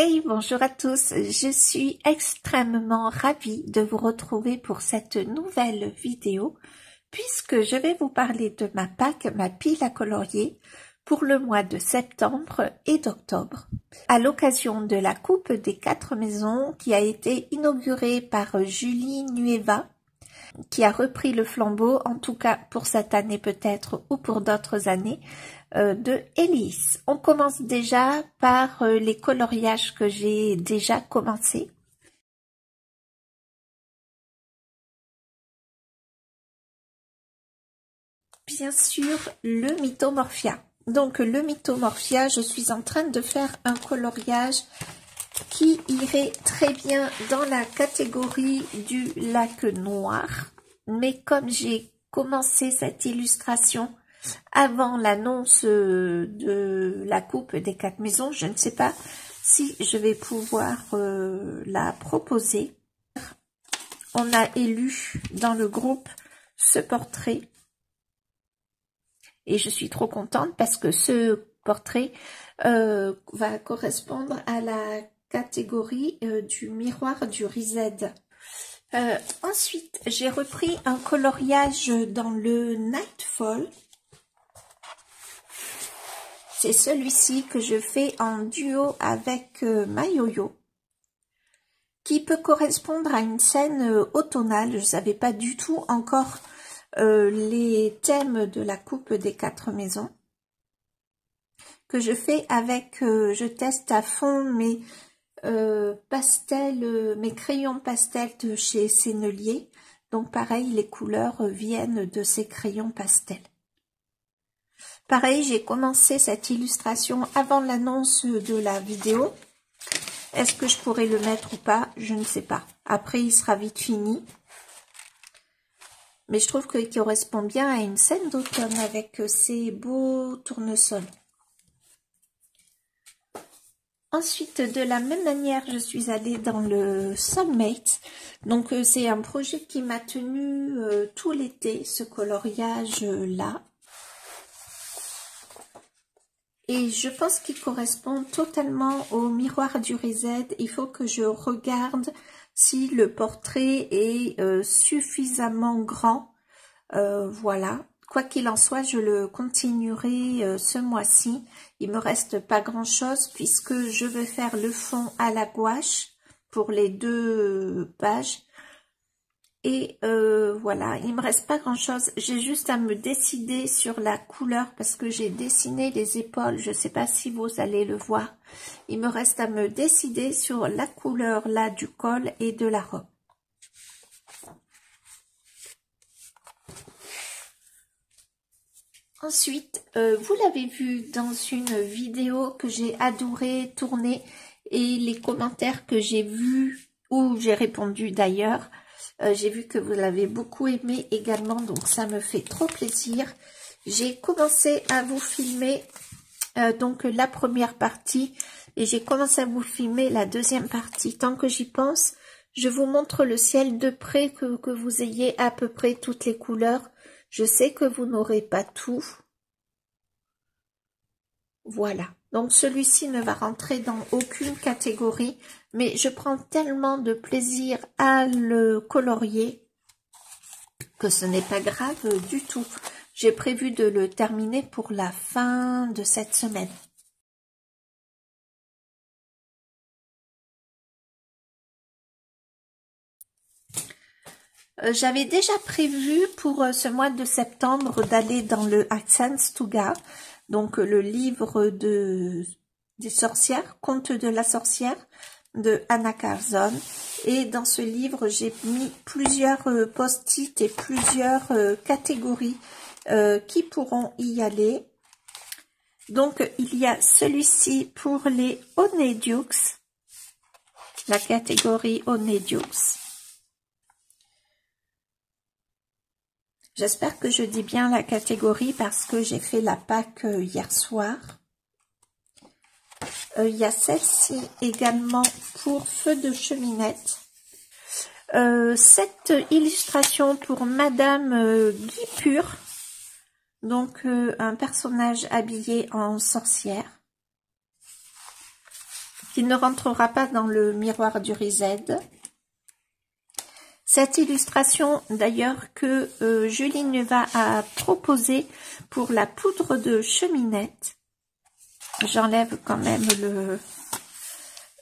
Hey, bonjour à tous, je suis extrêmement ravie de vous retrouver pour cette nouvelle vidéo puisque je vais vous parler de ma PAC, ma pile à colorier pour le mois de septembre et d'octobre à l'occasion de la Coupe des 4 maisons qui a été inaugurée par Julie Nueva qui a repris le flambeau, en tout cas pour cette année peut-être ou pour d'autres années, de Elise. On commence déjà par les coloriages que j'ai déjà commencé. Bien sûr, le Mythomorphia. Donc le Mythomorphia, je suis en train de faire un coloriage qui irait très bien dans la catégorie du lac noir. Mais comme j'ai commencé cette illustration avant l'annonce de la coupe des 4 maisons, je ne sais pas si je vais pouvoir la proposer. On a élu dans le groupe ce portrait et je suis trop contente parce que ce portrait va correspondre à la catégorie du miroir du Reset. Ensuite, j'ai repris un coloriage dans le Nightfall. C'est celui-ci que je fais en duo avec Mayoyo, qui peut correspondre à une scène automnale. Je ne savais pas du tout encore les thèmes de la coupe des 4 maisons, que je fais avec, je teste à fond mes mes crayons pastels de chez Sennelier. Donc pareil, les couleurs viennent de ces crayons pastels. Pareil, j'ai commencé cette illustration avant l'annonce de la vidéo. Est-ce que je pourrais le mettre ou pas? Je ne sais pas. Après, il sera vite fini. Mais je trouve qu'il correspond bien à une scène d'automne avec ces beaux tournesols. Ensuite, de la même manière, je suis allée dans le Soulmate. Donc, c'est un projet qui m'a tenu tout l'été, ce coloriage-là. Et je pense qu'il correspond totalement au miroir du Reset. Il faut que je regarde si le portrait est suffisamment grand. Voilà. Quoi qu'il en soit, je le continuerai ce mois-ci. Il me reste pas grand-chose puisque je vais faire le fond à la gouache pour les 2 pages. Et voilà, il me reste pas grand-chose. J'ai juste à me décider sur la couleur parce que j'ai dessiné les épaules. Je sais pas si vous allez le voir. Il me reste à me décider sur la couleur là du col et de la robe. Ensuite, vous l'avez vu dans une vidéo que j'ai adoré tourner et les commentaires que j'ai vus, où j'ai répondu d'ailleurs, j'ai vu que vous l'avez beaucoup aimé également, donc ça me fait trop plaisir. J'ai commencé à vous filmer donc la première partie et j'ai commencé à vous filmer la deuxième partie. Tant que j'y pense, je vous montre le ciel de près, que vous ayez à peu près toutes les couleurs. Je sais que vous n'aurez pas tout. Voilà. Donc celui-ci ne va rentrer dans aucune catégorie, mais je prends tellement de plaisir à le colorier que ce n'est pas grave du tout. J'ai prévu de le terminer pour la fin de cette semaine. J'avais déjà prévu pour ce mois de septembre d'aller dans le Aksanstuga, donc le livre des sorcières, Contes de la sorcière de Anna Carlson. Et dans ce livre, j'ai mis plusieurs post-it et plusieurs catégories qui pourront y aller. Donc, il y a celui-ci pour les Honeydews, la catégorie Honeydews. J'espère que je dis bien la catégorie parce que j'ai fait la PAC hier soir. Il y a celle-ci également pour Feu de cheminette. Cette illustration pour Madame Guipure. Donc un personnage habillé en sorcière. qui ne rentrera pas dans le miroir du Reset. Cette illustration d'ailleurs que Julie Nuva a proposée pour la poudre de cheminette. J'enlève quand même le...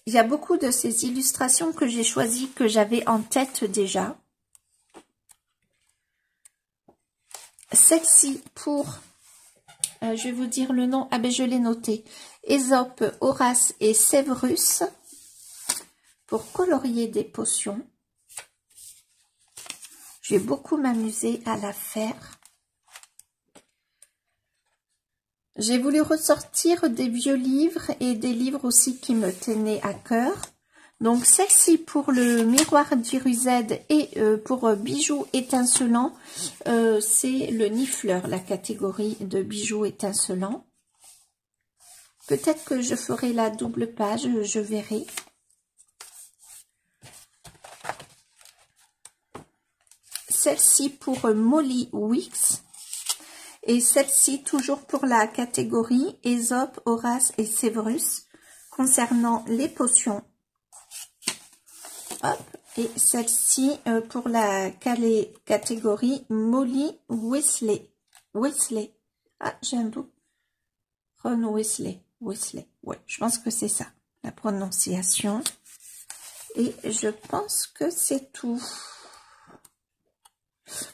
Il y a beaucoup de ces illustrations que j'ai choisies, que j'avais en tête déjà. Celle-ci pour... je vais vous dire le nom. Ah ben je l'ai noté. Ésope, Horace et Séverus. Pour colorier des potions. Je vais beaucoup m'amuser à la faire. J'ai voulu ressortir des vieux livres et des livres aussi qui me tenaient à cœur. Donc celle-ci pour le miroir d'Irusède et pour bijoux étincelants, c'est le Nifleur, la catégorie de bijoux étincelants. Peut-être que je ferai la double page, je verrai. Celle-ci pour Molly Wicks. Et celle-ci, toujours pour la catégorie Ésope, Horace et Séverus, concernant les potions. Hop. Et celle-ci pour la catégorie Molly Weasley. Weasley. Ah, j'ai un doute. Ron Weasley. Weasley. Ouais, je pense que c'est ça, la prononciation. Et je pense que c'est tout.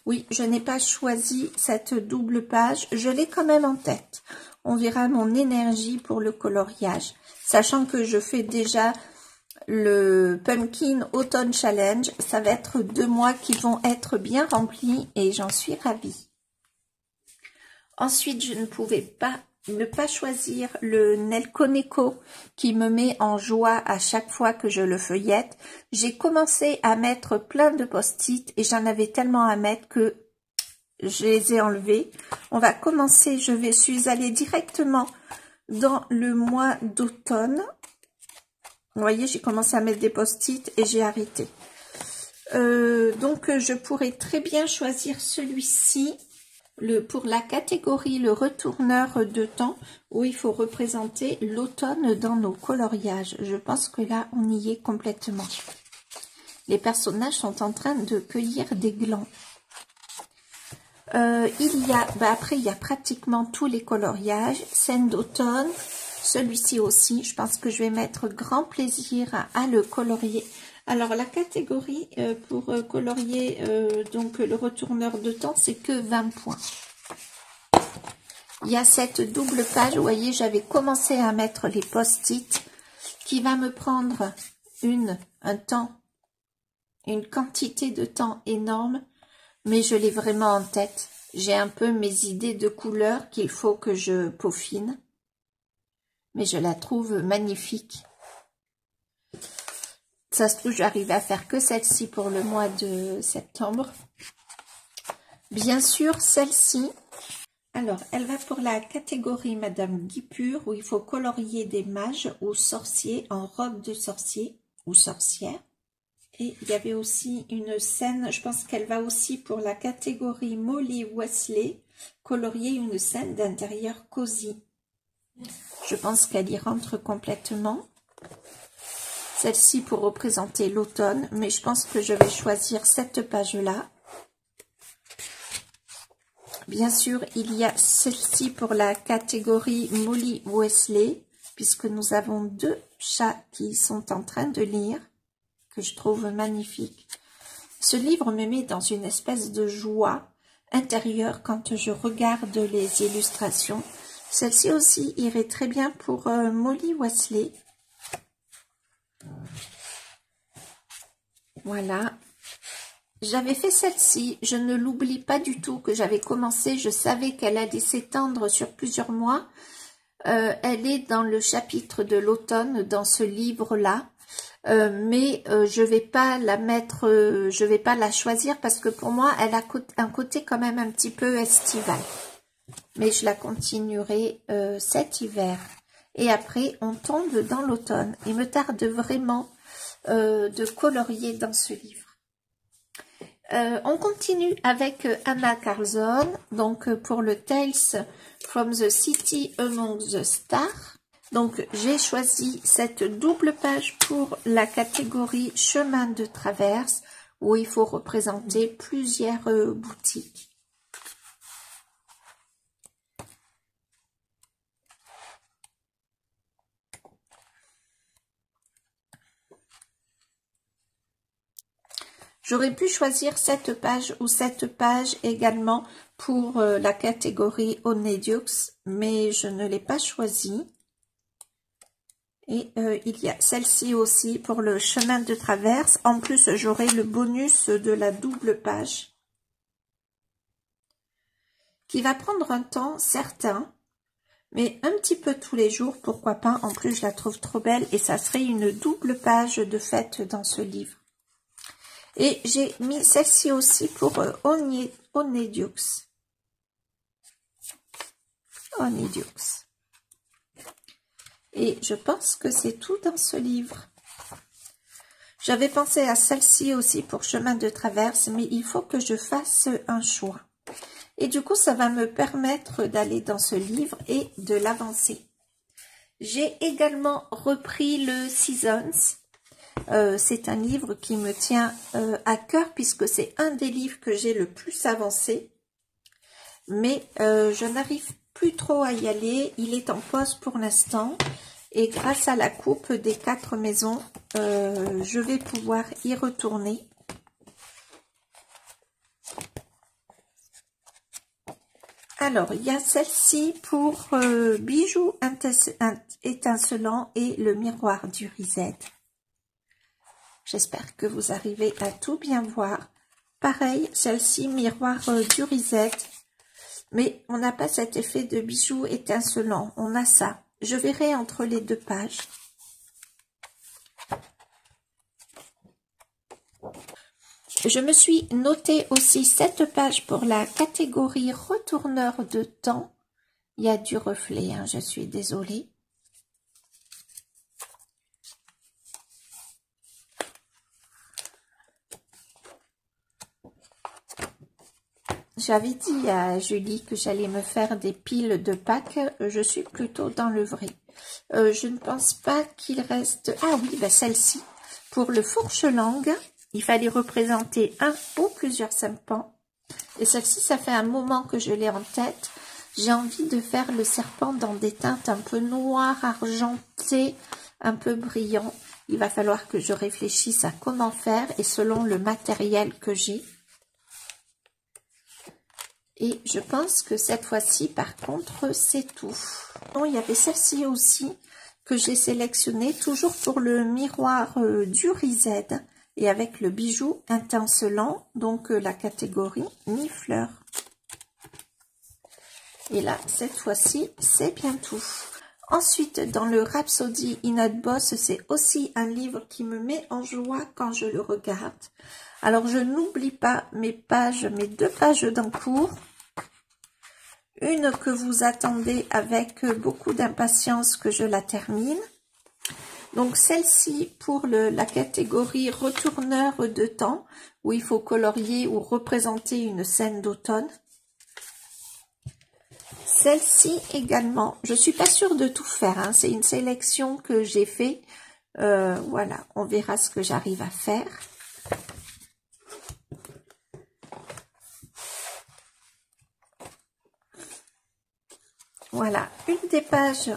Oui, je n'ai pas choisi cette double page. Je l'ai quand même en tête. On verra mon énergie pour le coloriage. Sachant que je fais déjà le Pumpkin Autumn Challenge. Ça va être 2 mois qui vont être bien remplis et j'en suis ravie. Ensuite, je ne pouvais pas ne pas choisir le Nelco Neco qui me met en joie à chaque fois que je le feuillette. J'ai commencé à mettre plein de post-it et j'en avais tellement à mettre que je les ai enlevés. On va commencer, je suis allée directement dans le mois d'automne. Vous voyez, j'ai commencé à mettre des post-it et j'ai arrêté. Donc, je pourrais très bien choisir celui-ci. Pour la catégorie le retourneur de temps où il faut représenter l'automne dans nos coloriages. Je pense que là on y est complètement. Les personnages sont en train de cueillir des glands. Après il y a pratiquement tous les coloriages. Scène d'automne, celui-ci aussi. Je pense que je vais mettre grand plaisir à le colorier. Alors la catégorie pour colorier donc le retourneur de temps, c'est que 20 points. Il y a cette double page, vous voyez, j'avais commencé à mettre les post-it qui va me prendre une quantité de temps énorme, mais je l'ai vraiment en tête. J'ai un peu mes idées de couleurs qu'il faut que je peaufine, mais je la trouve magnifique. Ça se trouve, j'arrive à faire que celle-ci pour le mois de septembre. Bien sûr, celle-ci, alors, elle va pour la catégorie Madame Guipure, où il faut colorier des mages ou sorciers en robe de sorcier ou sorcière. Et il y avait aussi une scène, je pense qu'elle va aussi pour la catégorie Molly Weasley, colorier une scène d'intérieur cosy. Je pense qu'elle y rentre complètement. Celle-ci pour représenter l'automne, mais je pense que je vais choisir cette page-là. Bien sûr, il y a celle-ci pour la catégorie Molly Weasley, puisque nous avons 2 chats qui sont en train de lire, que je trouve magnifique. Ce livre me met dans une espèce de joie intérieure quand je regarde les illustrations. Celle-ci aussi irait très bien pour Molly Weasley. Voilà. J'avais fait celle-ci, je ne l'oublie pas du tout que j'avais commencé, je savais qu'elle allait s'étendre sur plusieurs mois. Elle est dans le chapitre de l'automne, dans ce livre-là, mais je vais pas la mettre, je vais pas la choisir parce que pour moi, elle a un côté quand même un petit peu estival. Mais je la continuerai cet hiver. Et après, on tombe dans l'automne. Il me tarde vraiment de colorier dans ce livre. On continue avec Anna Carlson, donc pour le Tales from the City Among the Stars. Donc, j'ai choisi cette double page pour la catégorie chemin de traverse où il faut représenter plusieurs boutiques. J'aurais pu choisir cette page ou cette page également pour la catégorie Onediux, mais je ne l'ai pas choisie. Et il y a celle-ci aussi pour le chemin de traverse. En plus, j'aurai le bonus de la double page qui va prendre un temps certain, mais un petit peu tous les jours, pourquoi pas. En plus, je la trouve trop belle et ça serait une double page de fête dans ce livre. Et j'ai mis celle-ci aussi pour Onediux. Onediux. Et je pense que c'est tout dans ce livre. J'avais pensé à celle-ci aussi pour chemin de traverse, mais il faut que je fasse un choix. Et du coup, ça va me permettre d'aller dans ce livre et de l'avancer. J'ai également repris le Seasons. C'est un livre qui me tient à cœur puisque c'est un des livres que j'ai le plus avancé. Mais je n'arrive plus trop à y aller. Il est en pause pour l'instant. Et grâce à la coupe des 4 maisons, je vais pouvoir y retourner. Alors, il y a celle-ci pour bijoux étincelants et le miroir du Reset. J'espère que vous arrivez à tout bien voir. Pareil, celle-ci, miroir du Reset. Mais on n'a pas cet effet de bijoux étincelant. On a ça. Je verrai entre les deux pages. Je me suis noté aussi cette page pour la catégorie retourneur de temps. Il y a du reflet, hein, je suis désolée. J'avais dit à Julie que j'allais me faire des piles de Pâques. Je suis plutôt dans le vrai. Je ne pense pas qu'il reste... Ah oui, bah celle-ci. Pour le fourche-langue, il fallait représenter un ou plusieurs serpents. Et celle-ci, ça fait un moment que je l'ai en tête. J'ai envie de faire le serpent dans des teintes un peu noires, argentées, un peu brillant. Il va falloir que je réfléchisse à comment faire et selon le matériel que j'ai. Et je pense que cette fois-ci, par contre, c'est tout. Bon, il y avait celle-ci aussi que j'ai sélectionnée, toujours pour le miroir du Reset et avec le bijou étincelant, donc la catégorie mi-fleur. Et là, cette fois-ci, c'est bien tout. Ensuite, dans le Rhapsody in Hot Boss, c'est aussi un livre qui me met en joie quand je le regarde. Alors, je n'oublie pas mes pages, mes 2 pages d'encours. Une que vous attendez avec beaucoup d'impatience que je la termine. Donc, celle-ci pour la catégorie retourneur de temps, où il faut colorier ou représenter une scène d'automne. Celle-ci également, je suis pas sûre de tout faire, hein, c'est une sélection que j'ai fait. Voilà, on verra ce que j'arrive à faire. Voilà, une des pages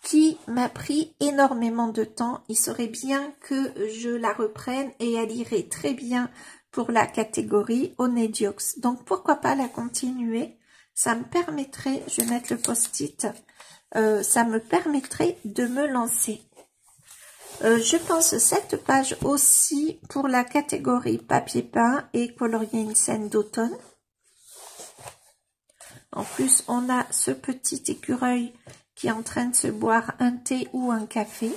qui m'a pris énormément de temps. Il serait bien que je la reprenne et elle irait très bien pour la catégorie Onediux. Donc, pourquoi pas la continuer? Ça me permettrait, je vais mettre le post-it, ça me permettrait de me lancer. Je pense cette page aussi pour la catégorie papier peint et colorier une scène d'automne. En plus, on a ce petit écureuil qui est en train de se boire un thé ou un café.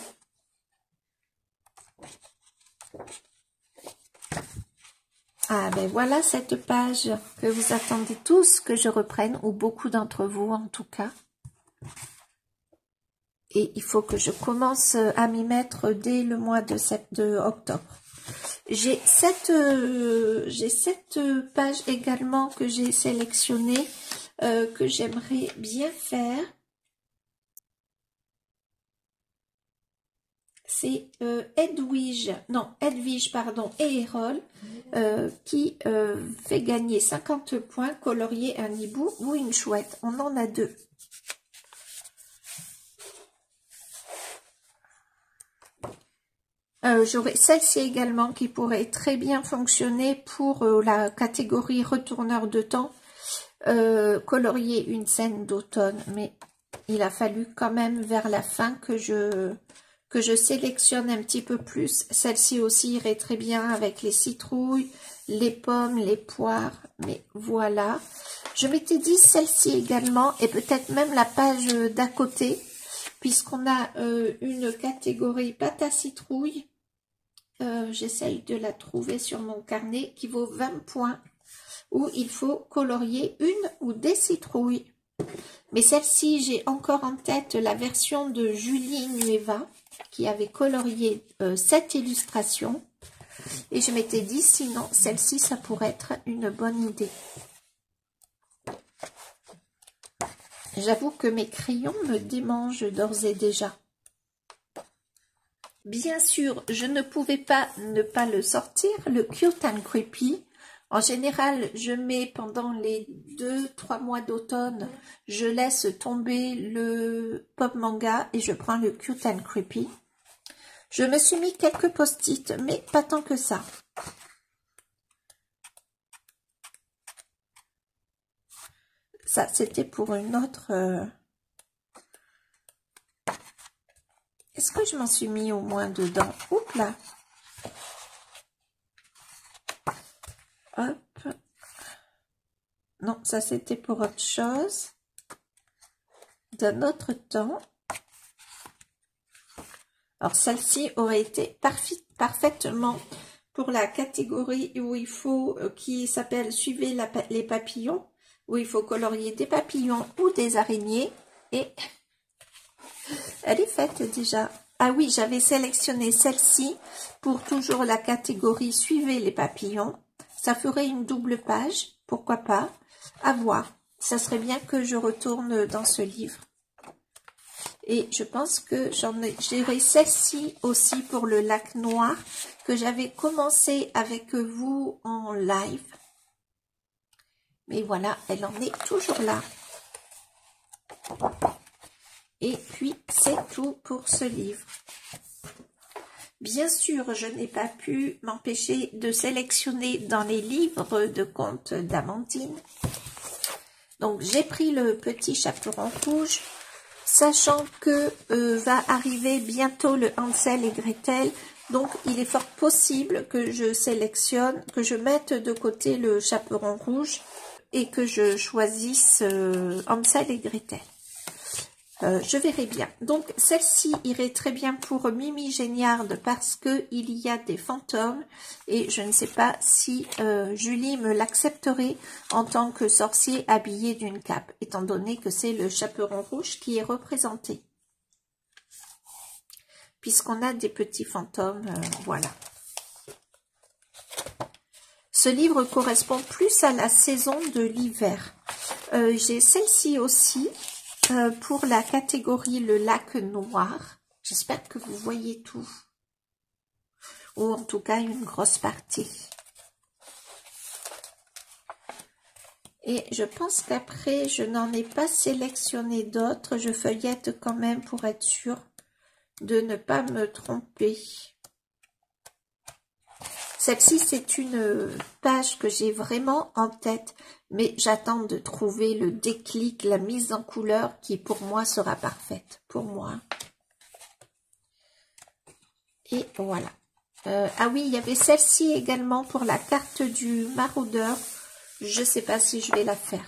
Ah ben voilà cette page que vous attendez tous que je reprenne, ou beaucoup d'entre vous en tout cas. Et il faut que je commence à m'y mettre dès le mois de octobre. J'ai cette page également que j'ai sélectionnée, que j'aimerais bien faire. c'est Edwige pardon, et Erol qui fait gagner 50 points, colorier un hibou ou une chouette. On en a deux. J'aurai celle-ci également qui pourrait très bien fonctionner pour la catégorie retourneur de temps. Colorier une scène d'automne, mais il a fallu quand même vers la fin que je sélectionne un petit peu plus. Celle-ci aussi irait très bien avec les citrouilles, les pommes, les poires, mais voilà. Je m'étais dit celle-ci également, et peut-être même la page d'à côté, puisqu'on a une catégorie pâte à citrouille. J'essaye de la trouver sur mon carnet, qui vaut 20 points, où il faut colorier une ou des citrouilles. Mais celle-ci, j'ai encore en tête la version de Julie Nueva, qui avait colorié cette illustration. Et je m'étais dit, sinon, celle-ci, ça pourrait être une bonne idée. J'avoue que mes crayons me démangent d'ores et déjà. Bien sûr, je ne pouvais pas ne pas le sortir, le Cute and Creepy. En général, je mets pendant les 2-3 mois d'automne, je laisse tomber le pop manga et je prends le Cute and Creepy. Je me suis mis quelques post-it, mais pas tant que ça. Ça, c'était pour une autre... Est-ce que je m'en suis mis au moins dedans? Oups là. Hop. Non, ça c'était pour autre chose. D'un autre temps. Alors celle-ci aurait été parfaitement pour la catégorie où il faut, qui s'appelle Suivez les papillons, où il faut colorier des papillons ou des araignées. Et elle est faite déjà. Ah oui, j'avais sélectionné celle-ci pour toujours la catégorie Suivez les papillons. Ça ferait une double page, pourquoi pas, à voir. Ça serait bien que je retourne dans ce livre. Et je pense que j'aurai celle-ci aussi pour le lac noir, que j'avais commencé avec vous en live. Mais voilà, elle en est toujours là. Et puis, c'est tout pour ce livre. Bien sûr, je n'ai pas pu m'empêcher de sélectionner dans les livres de contes d'Amandine. Donc, j'ai pris le petit chaperon rouge, sachant que va arriver bientôt le Hansel et Gretel. Donc, il est fort possible que je sélectionne, que je mette de côté le chaperon rouge et que je choisisse Hansel et Gretel. Je verrai bien. Donc, celle-ci irait très bien pour Mimi Géniarde parce qu'il y a des fantômes et je ne sais pas si Julie me l'accepterait en tant que sorcier habillé d'une cape, étant donné que c'est le chaperon rouge qui est représenté. Puisqu'on a des petits fantômes, voilà. Ce livre correspond plus à la saison de l'hiver. J'ai celle-ci aussi. Pour la catégorie le lac noir, j'espère que vous voyez tout, ou en tout cas une grosse partie. Et je pense qu'après, je n'en ai pas sélectionné d'autres, je feuillette quand même pour être sûre de ne pas me tromper. Celle-ci, c'est une page que j'ai vraiment en tête, mais j'attends de trouver le déclic, la mise en couleur qui pour moi sera parfaite, pour moi. Et voilà. Ah oui, il y avait celle-ci également pour la carte du maraudeur. Je ne sais pas si je vais la faire.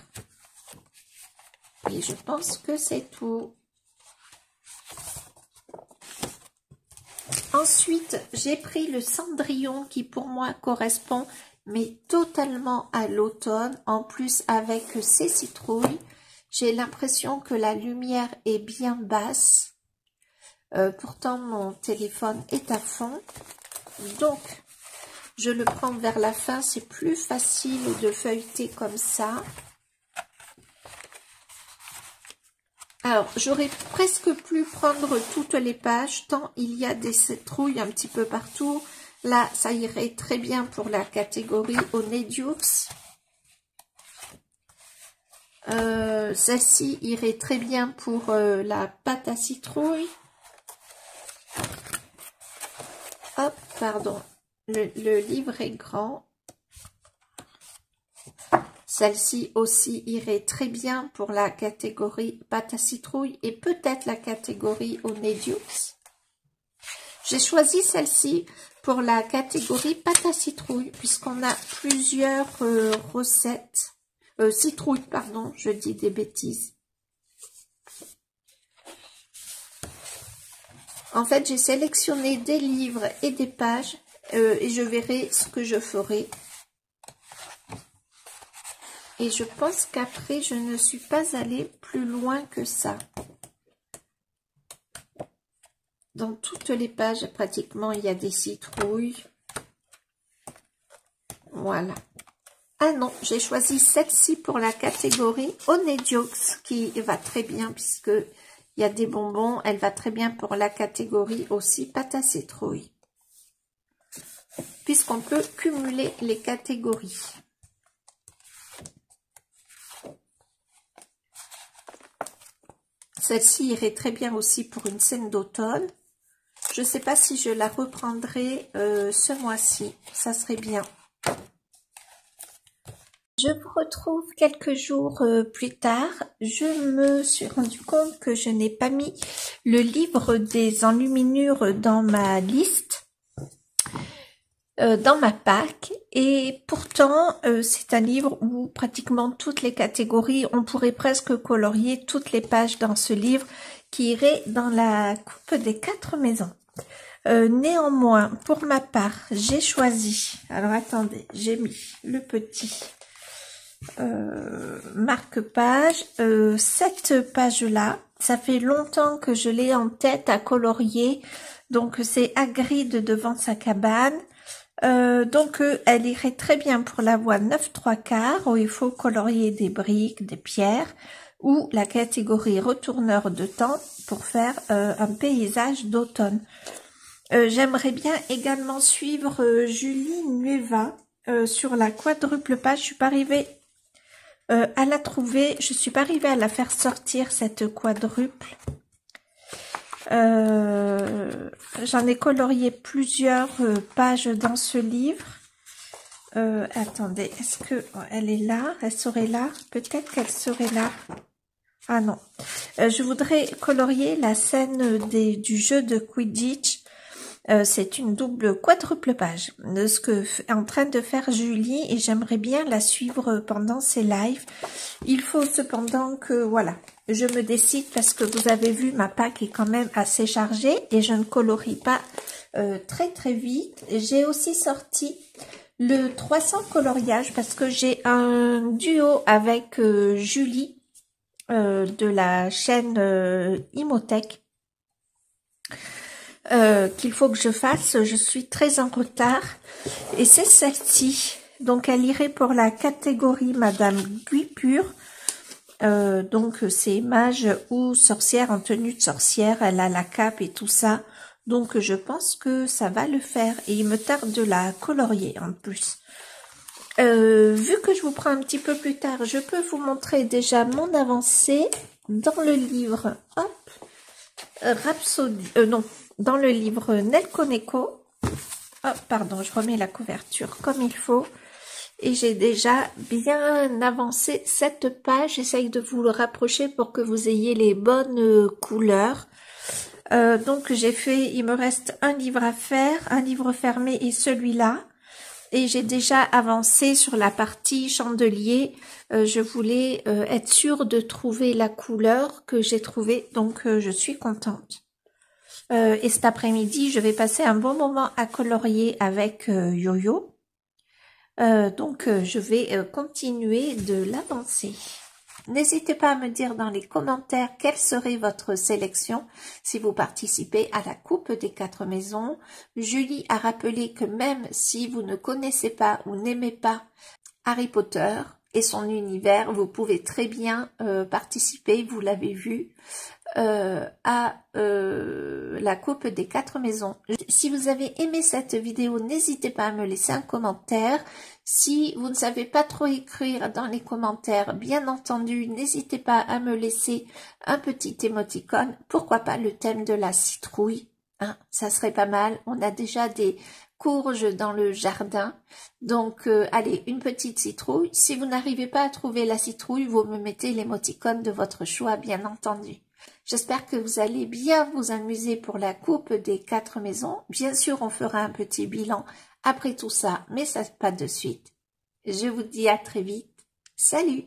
Et je pense que c'est tout. Ensuite, j'ai pris le Cendrillon qui pour moi correspond mais totalement à l'automne. En plus avec ces citrouilles, j'ai l'impression que la lumière est bien basse. Pourtant mon téléphone est à fond. Donc, je le prends vers la fin. C'est plus facile de feuilleter comme ça. Alors, j'aurais presque pu prendre toutes les pages, tant il y a des citrouilles un petit peu partout. Là, ça irait très bien pour la catégorie au nez d'ours. Celle-ci irait très bien pour la pâte à citrouille. Hop, pardon, le livre est grand. Celle-ci aussi irait très bien pour la catégorie pâte à citrouille et peut-être la catégorie au nez d'ours. J'ai choisi celle-ci pour la catégorie pâte à citrouille puisqu'on a plusieurs recettes. Citrouille, pardon, je dis des bêtises. En fait, j'ai sélectionné des livres et des pages et je verrai ce que je ferai. Et je pense qu'après, je ne suis pas allée plus loin que ça. Dans toutes les pages, pratiquement, il y a des citrouilles. Voilà. Ah non, j'ai choisi celle-ci pour la catégorie Onediox, qui va très bien puisque il y a des bonbons. Elle va très bien pour la catégorie aussi pâte à citrouille. Puisqu'on peut cumuler les catégories. Celle-ci irait très bien aussi pour une scène d'automne. Je ne sais pas si je la reprendrai ce mois-ci. Ça serait bien. Je vous retrouve quelques jours plus tard. Je me suis rendu compte que je n'ai pas mis le livre des enluminures dans ma liste, dans ma pack. Et pourtant, c'est un livre où pratiquement toutes les catégories, on pourrait presque colorier toutes les pages dans ce livre qui irait dans la coupe des 4 maisons. Néanmoins, pour ma part, j'ai choisi, alors attendez, j'ai mis le petit marque-page, cette page-là, ça fait longtemps que je l'ai en tête à colorier, donc c'est Hagrid devant sa cabane. Donc elle irait très bien pour la voie 9/3 où il faut colorier des briques, des pierres, ou la catégorie retourneur de temps pour faire un paysage d'automne. J'aimerais bien également suivre Julie Nueva sur la quadruple page. Je suis pas arrivée à la trouver, je suis pas arrivée à la faire sortir cette quadruple. J'en ai colorié plusieurs pages dans ce livre. Attendez, est-ce que elle est là? Elle serait là? Peut-être qu'elle serait là. Ah non. Je voudrais colorier la scène du jeu de Quidditch. C'est une double quadruple page de ce que est en train de faire Julie et j'aimerais bien la suivre pendant ses lives. Il faut cependant que, voilà, je me décide parce que vous avez vu, ma pack est quand même assez chargée et je ne colorie pas très vite. J'ai aussi sorti le 300 coloriage parce que j'ai un duo avec Julie de la chaîne Imotech. Qu'il faut que je fasse, je suis très en retard et c'est celle-ci, donc elle irait pour la catégorie Madame Guipure, donc c'est mage ou sorcière en tenue de sorcière, elle a la cape et tout ça, donc je pense que ça va le faire et il me tarde de la colorier en plus. Vu que je vous prends un petit peu plus tard, je peux vous montrer déjà mon avancée dans le livre, hop, Rhapsody, non, dans le livre Nelko Neko. Oh, pardon, je remets la couverture comme il faut. Et j'ai déjà bien avancé cette page. J'essaye de vous le rapprocher pour que vous ayez les bonnes couleurs. Donc j'ai fait, il me reste un livre à faire, un livre fermé et celui-là. Et j'ai déjà avancé sur la partie chandelier. Je voulais être sûre de trouver la couleur que j'ai trouvée. Donc je suis contente. Et cet après-midi, je vais passer un bon moment à colorier avec Yo-Yo. Donc, je vais continuer de l'avancer. N'hésitez pas à me dire dans les commentaires quelle serait votre sélection si vous participez à la coupe des 4 maisons. Julie a rappelé que même si vous ne connaissez pas ou n'aimez pas Harry Potter, et son univers. Vous pouvez très bien participer, vous l'avez vu, à la coupe des 4 maisons. Si vous avez aimé cette vidéo, n'hésitez pas à me laisser un commentaire. Si vous ne savez pas trop écrire dans les commentaires, bien entendu, n'hésitez pas à me laisser un petit émoticône. Pourquoi pas le thème de la citrouille, hein, ça serait pas mal. On a déjà des courges dans le jardin, donc allez, une petite citrouille. Si vous n'arrivez pas à trouver la citrouille, vous me mettez l'émoticône de votre choix, bien entendu. J'espère que vous allez bien vous amuser pour la coupe des 4 maisons. Bien sûr, on fera un petit bilan après tout ça, mais ça pas de suite. Je vous dis à très vite. Salut!